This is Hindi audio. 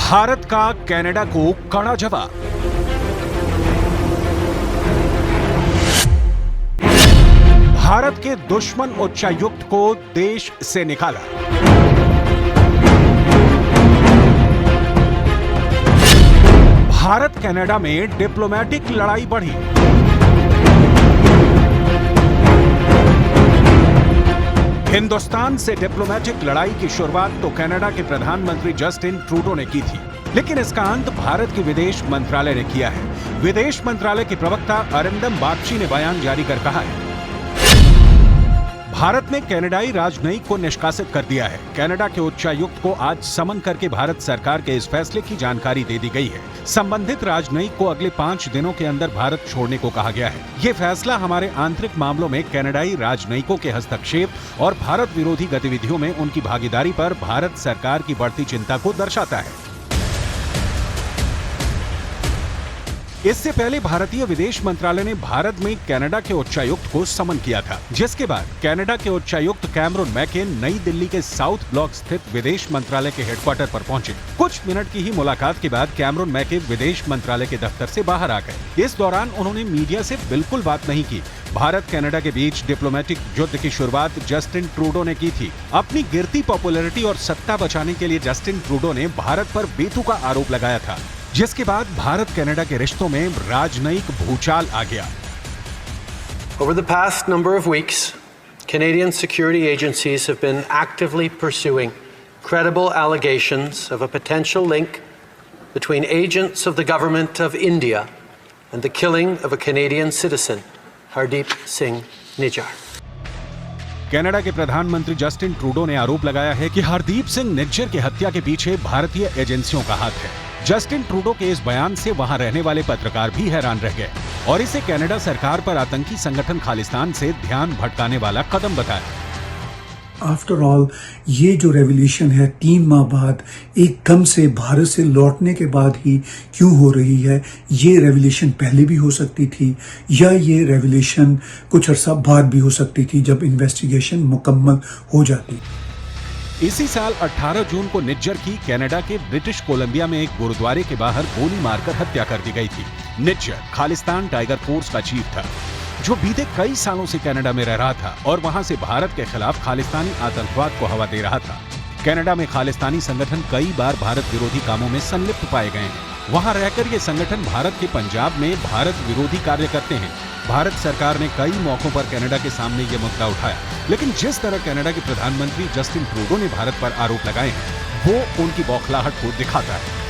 भारत का कनाडा को कड़ा जवाब। भारत के दुश्मन उच्चायुक्त को देश से निकाला। भारत कनाडा में डिप्लोमेटिक लड़ाई बढ़ी। हिंदुस्तान से डिप्लोमेटिक लड़ाई की शुरुआत तो कनाडा के प्रधानमंत्री जस्टिन ट्रूडो ने की थी, लेकिन इसका अंत भारत के विदेश मंत्रालय ने किया है। विदेश मंत्रालय के प्रवक्ता अरिंदम बागची ने बयान जारी कर कहा है, भारत ने कनाडाई राजनयिक को निष्कासित कर दिया है। कनाडा के उच्चायुक्त को आज समन करके भारत सरकार के इस फैसले की जानकारी दे दी गई है। संबंधित राजनयिक को अगले 5 दिनों के अंदर भारत छोड़ने को कहा गया है। ये फैसला हमारे आंतरिक मामलों में कनाडाई राजनयिकों के हस्तक्षेप और भारत विरोधी गतिविधियों में उनकी भागीदारी पर भारत सरकार की बढ़ती चिंता को दर्शाता है। इससे पहले भारतीय विदेश मंत्रालय ने भारत में कनाडा के उच्चायुक्त को समन किया था, जिसके बाद कनाडा के उच्चायुक्त कैमरून मैके नई दिल्ली के साउथ ब्लॉक स्थित विदेश मंत्रालय के हेडक्वार्टर पर पहुंचे। कुछ मिनट की ही मुलाकात के बाद कैमरून मैके विदेश मंत्रालय के दफ्तर से बाहर आ गए। इस दौरान उन्होंने मीडिया से बिल्कुल बात नहीं की। भारत कनाडा के बीच डिप्लोमेटिक युद्ध की शुरुआत जस्टिन ट्रूडो ने की थी। अपनी गिरती पॉपुलैरिटी और सत्ता बचाने के लिए जस्टिन ट्रूडो ने भारत पर बेतुका आरोप लगाया था, जिसके बाद भारत कनाडा के रिश्तों में राजनयिक भूचाल आ गया। Over the past number of weeks, Canadian security agencies have been actively pursuing credible allegations of a potential link between agents of the government of India and the killing of a Canadian citizen, Hardeep Singh Nijjar. Canada के प्रधानमंत्री जस्टिन ट्रूडो ने आरोप लगाया है कि हरदीप सिंह निज्जर की हत्या के पीछे भारतीय एजेंसियों का हाथ है। जस्टिन ट्रूडो के इस बयान से वहां रहने वाले पत्रकार भी हैरान रह गए और इसे कनाडा सरकार पर आतंकी संगठन खालिस्तान से ध्यान भटकाने वाला कदम बताया। आफ्टर ऑल ये जो रेवोल्यूशन है 3 माह बाद एकदम से भारत से लौटने के बाद ही क्यों हो रही है? ये रेवोल्यूशन पहले भी हो सकती थी या ये रेवोल्यूशन कुछ अरसा बाद भी हो सकती थी जब इन्वेस्टिगेशन मुकम्मल हो जाती। इसी साल 18 जून को निज्जर की कनाडा के ब्रिटिश कोलंबिया में एक गुरुद्वारे के बाहर गोली मारकर हत्या कर दी गई थी। निज्जर खालिस्तान टाइगर फोर्स का चीफ था, जो बीते कई सालों से कनाडा में रह रहा था और वहां से भारत के खिलाफ खालिस्तानी आतंकवाद को हवा दे रहा था। कनाडा में खालिस्तानी संगठन कई बार भारत विरोधी कामों में संलिप्त पाए गए हैं। वहां रहकर ये संगठन भारत के पंजाब में भारत विरोधी कार्य करते हैं। भारत सरकार ने कई मौकों पर कनाडा के सामने ये मुद्दा उठाया, लेकिन जिस तरह कनाडा के प्रधानमंत्री जस्टिन ट्रूडो ने भारत पर आरोप लगाए हैं, वो उनकी बौखलाहट को दिखाता है।